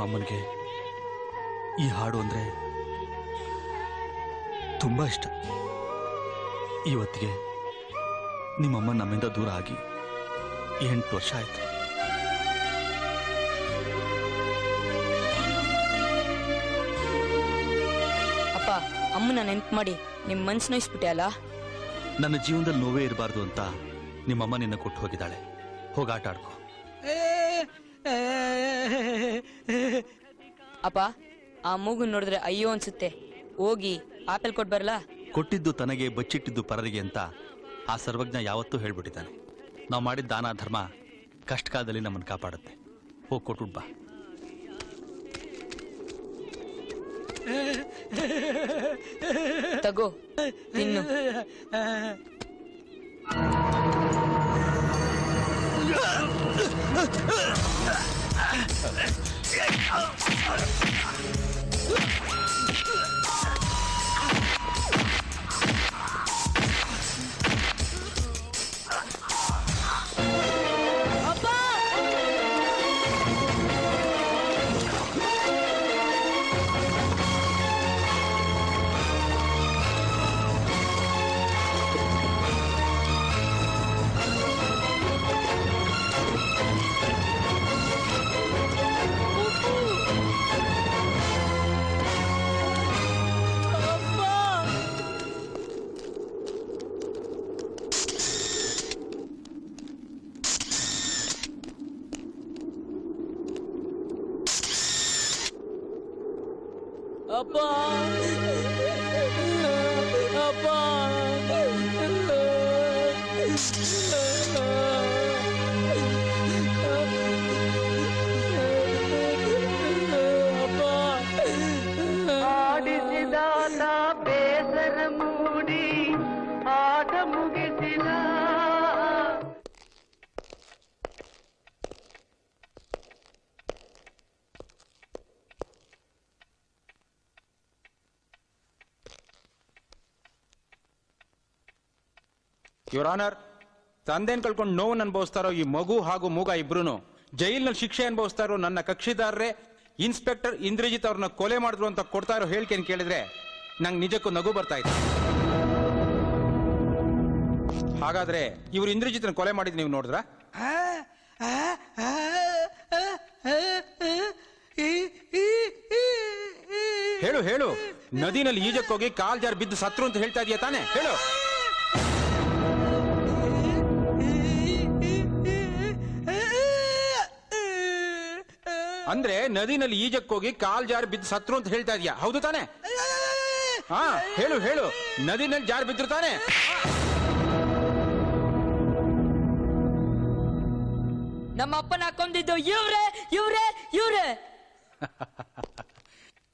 ಅಮ್ಮನಿಗೆ ಈ ಹಾಡು ಅಂದ್ರೆ ತುಂಬಾ ಇಷ್ಟ. ಇವತ್ತಿಗೆ ನಿಮ್ಮಮ್ಮ ನಮ್ಮಿಂದ ದೂರ ಆಗಿ 8 ವರ್ಷ ಆಯ್ತು. ಅಪ್ಪ, ಅಮ್ಮನ ನೆನ್ಪು ಮಾಡಿ ನಿಮ್ ಮನ್ಸು ನೋಯಿಸ್ಬಿಟ್ಟೆ ಅಲ್ಲ. ನನ್ನ ಜೀವನದಲ್ಲಿ ನೋವೇ ಇರಬಾರ್ದು ಅಂತ ನಿಮ್ಮಮ್ಮ ನಿನ್ನ ಕೊಟ್ಟು ಹೋಗಿದ್ದಾಳೆ. ಹೋಗಾಟ ಆಡ್ಕೊ. ಅಪ್ಪ, ಆ ಮೂಗು ನೋಡಿದ್ರೆ ಅಯ್ಯೋ ಅನ್ಸುತ್ತೆ. ಹೋಗಿ ಆಪಲ್ ಕೊಟ್ಟು ಬರಲ್ಲ. ಕೊಟ್ಟಿದ್ದು ತನಗೆ ಬಚ್ಚಿಟ್ಟಿದ್ದು ಪರರಿಗೆ ಅಂತ ಆ ಸರ್ವಜ್ಞ ಯಾವತ್ತೂ ಹೇಳ್ಬಿಟ್ಟಿದ್ದಾನೆ. ನಾವು ಮಾಡಿದ ದಾನ ಧರ್ಮ ಕಷ್ಟ ಕಾಲದಲ್ಲಿ ನಮ್ಮನ್ನು ಕಾಪಾಡುತ್ತೆ. ಹೋಗಿ ಕೊಟ್ಬಿಟ್ ಬಾ. ತಗೋ ತಿನ್ನು. ಅಪ್ಪ, ಅಪ್ಪ, ಆಡಿಸಿದಾತ ಬೇಸರ ಮೂಡಿ ಆಟ ಮುಗಿಸಿದ. ಯುವರ್ ಆನರ್, ತಂದೆನ್ ಕಳ್ಕೊಂಡು ನೋವನ್ನು ಅನುಭವಿಸ್ತಾರೋ ಈ ಮಗು ಹಾಗೂ ಮೂಗ ಇಬ್ರು ಜೈಲಿನಲ್ಲಿ ಶಿಕ್ಷೆ ಅನುಭವಿಸ್ತಾ ಇರೋ ನನ್ನ ಕಕ್ಷಿದಾರರೇ ಇನ್ಸ್ಪೆಕ್ಟರ್ ಇಂದ್ರಜಿತ್ ಅವ್ರನ್ನ ಕೊಲೆ ಮಾಡಿದ್ರು ಅಂತ ಕೊಡ್ತಾ ಇರೋ ಹೇಳಿಕೆಯನ್ನು ಕೇಳಿದ್ರೆ ನಂಗೆ ನಿಜಕ್ಕೂ ನಗು ಬರ್ತಾ ಇತ್ತು. ಹಾಗಾದ್ರೆ ಇವರು ಇಂದ್ರಜಿತ್ನ ಕೊಲೆ ಮಾಡಿದ್ ನೀವು ನೋಡಿದ್ರ? ಹೇಳು ಹೇಳು, ನದಿನಲ್ಲಿ ಈಜಕ್ಕೋಗಿ ಕಾಲ್ ಜಾರ್ ಬಿದ್ದು ಸತ್ರು ಅಂತ ಹೇಳ್ತಾ ಇದೀಯ ತಾನೆ? ಹೇಳು. ಅಂದ್ರೆ ನದಿನಲ್ಲಿ ಈಜಕ್ಕೋಗಿ ಕಾಲ್ ಜಾರಿ ಬಿದ್ದು ಸತ್ರು ಅಂತ ಹೇಳ್ತಾ ಇದೀಯಾ, ಹೌದು ತಾನೆ? ಹಾ ಹೇಳು ಹೇಳು, ನದಿನಲ್ಲಿ ಜಾರಿ ಬಿದ್ರು ತಾನೆ? ನಮ್ಮ ಅಪ್ಪನ ಕೊಂದಿದ್ದು ಇವ್ರೆ ಇವ್ರೆ ಇವ್ರೆ.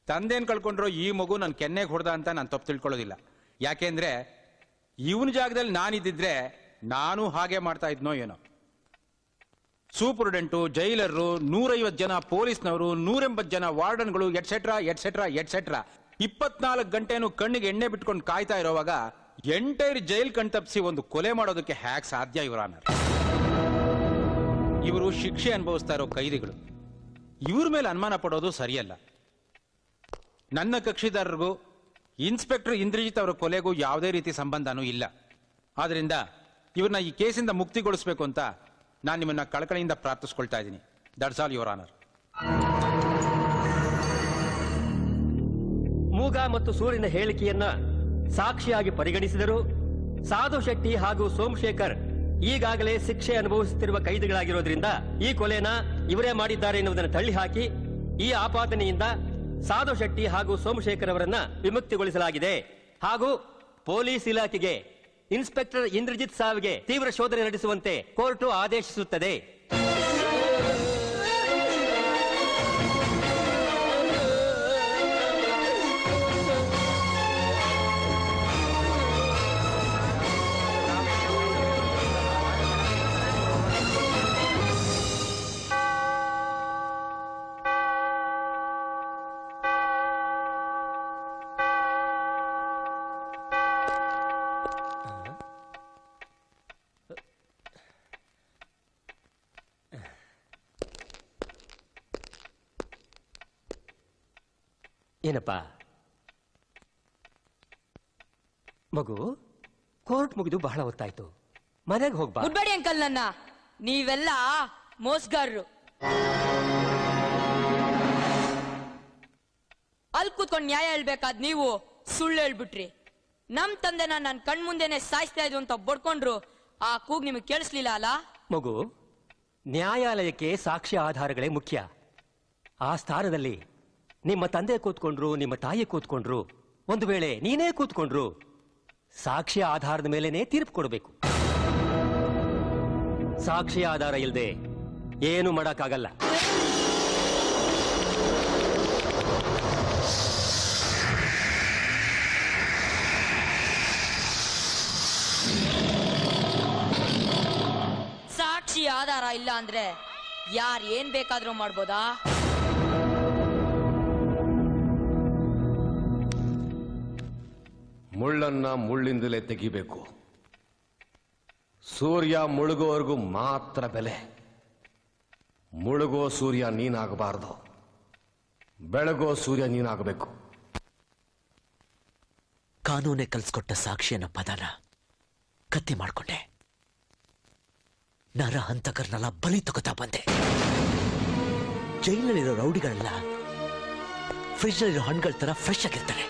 ತಂದೆನ್ ಕಳ್ಕೊಂಡ್ರು ಈ ಮಗು ನನ್ ಕೆನ್ನೆಗೆ ಹೊಡೆದ ಅಂತ ನಾನು ತಪ್ಪು ತಿಳ್ಕೊಳ್ಳೋದಿಲ್ಲ. ಯಾಕೆಂದ್ರೆ ಇವನ ಜಾಗದಲ್ಲಿ ನಾನಿದ್ದಿದ್ರೆ ನಾನು ಹಾಗೆ ಮಾಡ್ತಾ ಇದ್ನೋ ಏನೋ. ಸೂಪರ್ಡೆಂಟು, ಜೈಲರು, 150 ಜನ ಪೊಲೀಸ್ನವರು, 180 ಜನ ವಾರ್ಡನ್ಗಳು, ಎಟ್ಸೆಟ್ರಾ ಎಟ್ಸೆಟ್ರಾ ಎಟ್ಸೆಟ್ರಾ 24 ಗಂಟೆನೂ ಕಣ್ಣಿಗೆ ಎಣ್ಣೆ ಬಿಟ್ಕೊಂಡು ಕಾಯ್ತಾ ಇರೋವಾಗ ಎಂಟೈರ್ ಜೈಲ್ ಕಣ್ ತಪ್ಪಿಸಿ ಒಂದು ಕೊಲೆ ಮಾಡೋದಕ್ಕೆ ಹ್ಯಾಕ್ ಸಾಧ್ಯ ಯುವರ್ ಆನರ್? ಇವರು ಶಿಕ್ಷೆ ಅನುಭವಿಸ್ತಾ ಇರೋ ಕೈದಿಗಳು, ಇವ್ರ ಮೇಲೆ ಅನುಮಾನ ಪಡೋದು ಸರಿಯಲ್ಲ. ನನ್ನ ಕಕ್ಷಿದಾರರಿಗೂ ಇನ್ಸ್ಪೆಕ್ಟರ್ ಇಂದ್ರಜಿತ್ ಅವರ ಕೊಲೆಗೂ ಯಾವುದೇ ರೀತಿ ಸಂಬಂಧನೂ ಇಲ್ಲ. ಆದ್ರಿಂದ ಇವ್ರನ್ನ ಈ ಕೇಸಿಂದ ಮುಕ್ತಿಗೊಳಿಸಬೇಕು ಅಂತ ನಾನು ನಿಮ್ಮನ್ನ ಕಳಕಳಿಯಿಂದ ಪ್ರಾರ್ಥಿಸ್ಕೊಳ್ತಾ ಇದ್ದೀನಿ. That's all your honour. ಮೂಗ ಮತ್ತು ಸೂರ್ಯನ ಹೇಳಿಕೆಯನ್ನ ಸಾಕ್ಷಿಯಾಗಿ ಪರಿಗಣಿಸಿದರು. ಸಾಧು ಶೆಟ್ಟಿ ಹಾಗೂ ಸೋಮಶೇಖರ್ ಈಗಾಗಲೇ ಶಿಕ್ಷೆ ಅನುಭವಿಸುತ್ತಿರುವ ಕೈದಿಗಳಾಗಿರೋದ್ರಿಂದ ಈ ಕೊಲೆನ ಇವರೇ ಮಾಡಿದ್ದಾರೆ ಎನ್ನುವುದನ್ನು ತಳ್ಳಿ ಹಾಕಿ ಈ ಆಪಾದನೆಯಿಂದ ಸಾಧು ಶೆಟ್ಟಿ ಹಾಗೂ ಸೋಮಶೇಖರ್ ಅವರನ್ನ ವಿಮುಕ್ತಿಗೊಳಿಸಲಾಗಿದೆ. ಹಾಗೂ ಪೊಲೀಸ್ ಇಲಾಖೆಗೆ ಇನ್ಸ್ಪೆಕ್ಟರ್ ಇಂದ್ರಜಿತ್ ಸಾವಿಗೆ ತೀವ್ರ ಶೋಧನೆ ನಡೆಸುವಂತೆ ಕೋರ್ಟು ಆದೇಶಿಸುತ್ತದೆ. ಏನಪ್ಪ ಮಗು, ಕೋರ್ಟ್ ಮುಗಿದು ಬಹಳ ಹೊತ್ತಾಯ್ತು, ಮನೆಗೆ ಹೋಗ್ಬಾ. ಬಿಡ್ಬೇಡಿ ಅಂಕಲ್ ನನ್ನ, ನೀವೆಲ್ಲ ಮೋಸಗಾರರು. ಅಲ್ಲಿ ಕೂತ್ಕೊಂಡು ನ್ಯಾಯ ಹೇಳ್ಬೇಕಾದ್ ನೀವು ಸುಳ್ಳು ಹೇಳ್ಬಿಟ್ರಿ. ನಮ್ ತಂದೆನ ನನ್ ಕಣ್ ಮುಂದೆನೆ ಸಾಯಿಸ್ತಾ ಇದ್ರು ಅಂತ ಬಡ್ಕೊಂಡ್ರು. ಆ ಕೂಗ್ ನಿಮಗೆ ಕೇಳಿಸ್ಲಿಲ್ಲ ಅಲ್ಲ? ಮಗು, ನ್ಯಾಯಾಲಯಕ್ಕೆ ಸಾಕ್ಷ್ಯ ಆಧಾರಗಳೇ ಮುಖ್ಯ. ಆ ಸ್ಥಾನದಲ್ಲಿ ನಿಮ್ಮ ತಂದೆ ಕೂತ್ಕೊಂಡ್ರು, ನಿಮ್ಮ ತಾಯಿ ಕೂತ್ಕೊಂಡ್ರು, ಒಂದು ವೇಳೆ ನೀನೇ ಕೂತ್ಕೊಂಡ್ರು, ಸಾಕ್ಷ್ಯ ಆಧಾರದ ಮೇಲೇನೆ ತೀರ್ಪು ಕೊಡಬೇಕು. ಸಾಕ್ಷ್ಯ ಆಧಾರ ಇಲ್ಲದೆ ಏನು ಮಾಡಕ್ಕಾಗಲ್ಲ. ಸಾಕ್ಷಿ ಆಧಾರ ಇಲ್ಲ ಅಂದ್ರೆ ಯಾರ್ ಏನ್ ಬೇಕಾದ್ರೂ ಮಾಡ್ಬೋದಾ? ಮುಳ್ಳನ್ನ ಮುಳ್ಳಿಂದಲೇ ತೆಗಿಬೇಕು. ಸೂರ್ಯ ಮುಳುಗೋವರೆಗೂ ಮಾತ್ರ ಬೆಲೆ. ಮುಳುಗೋ ಸೂರ್ಯ ನೀನಾಗಬಾರದು, ಬೆಳಗೋ ಸೂರ್ಯ ನೀನಾಗಬೇಕು. ಕಾನೂನೇ ಕಲ್ಸ್ಕೊಟ್ಟ ಸಾಕ್ಷಿಯನ್ನ ಪದನ ಕತ್ತಿ ಮಾಡ್ಕೊಂಡೆ. ನರ ಹಂತಕರನ್ನೆಲ್ಲ ಬಲಿ ತಗೋತಾ ಬಂದೆ. ಜೈಲಲ್ಲಿರೋ ರೌಡಿಗಳೆಲ್ಲ ಫ್ರಿಜ್ನಲ್ಲಿರೋ ಹಣ್ಣುಗಳ ತರ ಫ್ರೆಶ್ ಆಗಿರ್ತಾರೆ.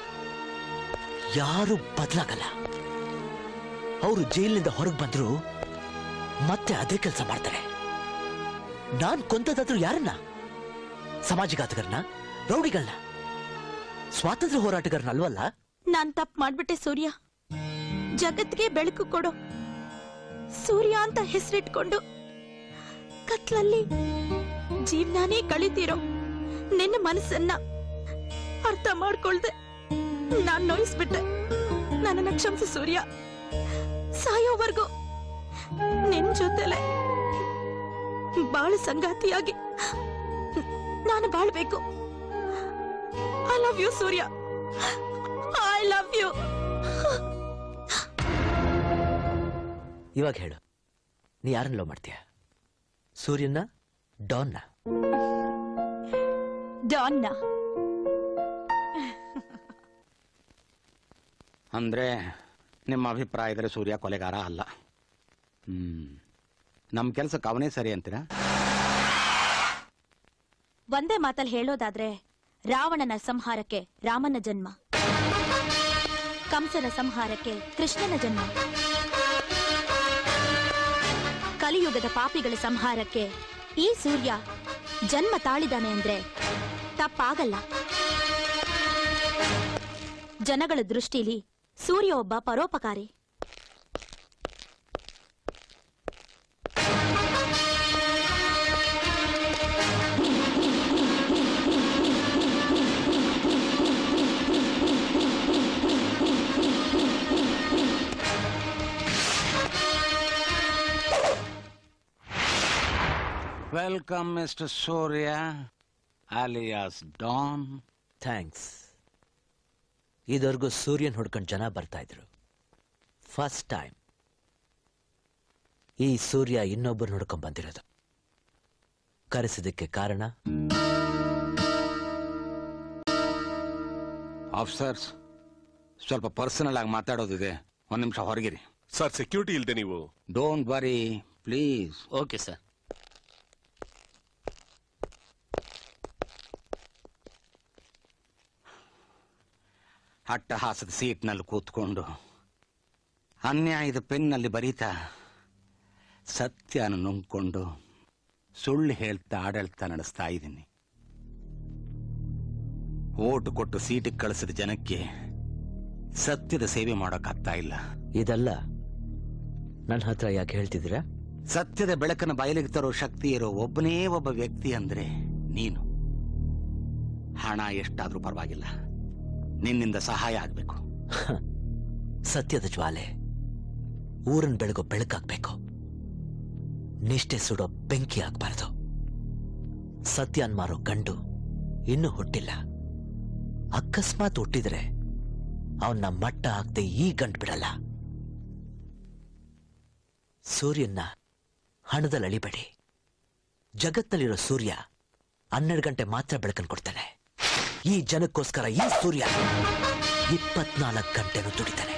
ಯಾರು ಬದಲಾಗಲ್ಲ. ಅವರು ಜೈಲಿನಿಂದ ಹೊರಗೆ ಬಂದ್ರು ಮತ್ತೆ ಅದೇ ಕೆಲಸ ಮಾಡ್ತಾರೆ. ನಾನ್ ಕೊಂದದಾದ್ರೂ ಯಾರನ್ನ? ಸಮಾಜಘಾತಕರನ್ನ, ರೌಡಿಗಳನ್ನ, ಸ್ವಾತಂತ್ರ್ಯ ಹೋರಾಟಗಾರನ ಅಲ್ವಲ್ಲ? ನಾನ್ ತಪ್ಪು ಮಾಡ್ಬಿಟ್ಟೆ ಸೂರ್ಯ. ಜಗತ್ಗೆ ಬೆಳಕು ಕೊಡು ಸೂರ್ಯ ಅಂತ ಹೆಸರಿಟ್ಕೊಂಡು ಕತ್ಲಲ್ಲಿ ಜೀವನಾನೇ ಕಳಿತೀರೋ ನಿನ್ನ ಮನಸ್ಸನ್ನ ಅರ್ಥ ಮಾಡ್ಕೊಳ್ದೆ ನಾನ್ ನೋಯಿಸ್ಬಿಟ್ಟೆ. ನನ್ನನ್ನ ಕ್ಷಮಿಸು ಸೂರ್ಯ. ಸಾಯೋವರೆಗೂ ನಿನ್ ಜೊತೆಲೆ ಬಾಳ ಸಂಗಾತಿಯಾಗಿ ನಾನು ಬಾಳ್ಬೇಕು. I love you Surya. I love you. ಇವಾಗ ಹೇಳು, ನೀ ಯಾರನ್ನ ಲವ್ ಮಾಡ್ತೀಯ? ಸೂರ್ಯನ, ಡಾನ್ನ? ಡಾನ್ನ. ಅಂದ್ರೆ ನಿಮ್ಮ ಅಭಿಪ್ರಾಯದಲ್ಲಿ ಸೂರ್ಯ ಕೊಲೆಗಾರ ಅಲ್ಲ. ನಮ್ಮ ಕೆಲಸಕ್ಕೆ ಅವನೇ ಸರಿ ಅಂತೀರಾ? ಒಂದೇ ಮಾತಲ್ಲಿ ಹೇಳೋದಾದ್ರೆ ರಾವಣನ ಸಂಹಾರಕ್ಕೆ ರಾಮನ ಜನ್ಮ, ಕಂಸನ ಸಂಹಾರಕ್ಕೆ ಕೃಷ್ಣನ ಜನ್ಮ, ಕಲಿಯುಗದ ಪಾಪಿಗಳ ಸಂಹಾರಕ್ಕೆ ಈ ಸೂರ್ಯ ಜನ್ಮ ತಾಳಿದಾನೆ ಅಂದ್ರೆ ತಪ್ಪಾಗಲ್ಲ. ಜನಗಳ ದೃಷ್ಟಿಲಿ ಸೂರ್ಯ ಒಬ್ಬ ಪರೋಪಕಾರಿ. ವೆಲ್ಕಮ್ ಮಿಸ್ಟರ್ ಸೂರ್ಯ ಅಲಿಯಾಸ್ ಡಾನ್. ಥ್ಯಾಂಕ್ಸ್. ಇದುವರೆಗೂ ಸೂರ್ಯನ್ ಹುಡ್ಕೊಂಡು ಜನ ಬರ್ತಾ ಇದ್ರು. ಫಸ್ಟ್ ಟೈಮ್ ಈ ಸೂರ್ಯ ಇನ್ನೊಬ್ಬರು ಹುಡ್ಕೊಂಡ್ ಬಂದಿರೋದು. ಕರೆಸಿದಕ್ಕೆ ಕಾರಣ? ಆಫೀಸರ್ಸ್, ಸ್ವಲ್ಪ ಪರ್ಸನಲ್ ಆಗಿ ಮಾತಾಡೋದಿದೆ, ಒಂದ್ ನಿಮಿಷ ಹೊರಗಿರಿ. ಸರ್, ಸೆಕ್ಯೂರಿಟಿ ಇಲ್ದೆ ನೀವು? Don't worry please. Okay sir. ಅಟ್ಟಹಾಸದ ಸೀಟ್ನಲ್ಲಿ ಕೂತ್ಕೊಂಡು ಅನ್ಯಾಯದ ಪೆನ್ನಲ್ಲಿ ಬರೀತಾ ಸತ್ಯನ ನುಂಗ್ಕೊಂಡು ಸುಳ್ಳು ಹೇಳ್ತಾ ಆಡಳಿತ ನಡೆಸ್ತಾ ಇದ್ದೀನಿ. ಓಟು ಕೊಟ್ಟು ಸೀಟಿಗೆ ಕಳಿಸಿದ ಜನಕ್ಕೆ ಸತ್ಯದ ಸೇವೆ ಮಾಡೋಕ್ಕಾಗ್ತಾ ಇಲ್ಲ. ಇದೆಲ್ಲ ನನ್ನ ಹತ್ರ ಯಾಕೆ ಹೇಳ್ತಿದ್ದೀರಾ? ಸತ್ಯದ ಬೆಳಕನ್ನು ಬಯಲಿಗೆ ತರೋ ಶಕ್ತಿ ಇರೋ ಒಬ್ಬನೇ ಒಬ್ಬ ವ್ಯಕ್ತಿ ಅಂದ್ರೆ ನೀನು. ಹಣ ಎಷ್ಟಾದ್ರೂ ಪರವಾಗಿಲ್ಲ, ನಿನ್ನಿಂದ ಸಹಾಯ ಆಗ್ಬೇಕು. ಸತ್ಯದ ಜ್ವಾಲೆ ಊರನ್ ಬೆಳಗೋ ಬೆಳಕಾಗ್ಬೇಕು, ನಿಷ್ಠೆ ಸುಡೋ ಬೆಂಕಿ ಆಗ್ಬಾರ್ದು. ಸತ್ಯನ್ ಮಾರೋ ಗಂಡು ಇನ್ನೂ ಹುಟ್ಟಿಲ್ಲ. ಅಕಸ್ಮಾತ್ ಹುಟ್ಟಿದ್ರೆ ಅವನ್ನ ಮಟ್ಟ ಹಾಕ್ದೆ ಈ ಗಂಟು ಬಿಡಲ್ಲ. ಸೂರ್ಯನ್ನ ಹಣದಲ್ಲಿ ಅಳಿಬೇಡಿ. ಜಗತ್ತಲ್ಲಿರೋ ಸೂರ್ಯ 12 ಗಂಟೆ ಮಾತ್ರ ಬೆಳಕನ್ನು ಕೊಡ್ತಾನೆ. ಈ ಜನಕ್ಕೋಸ್ಕರ ಈ ಸೂರ್ಯ 24 ಗಂಟೆನೂ ದುಡಿತಾನೆ.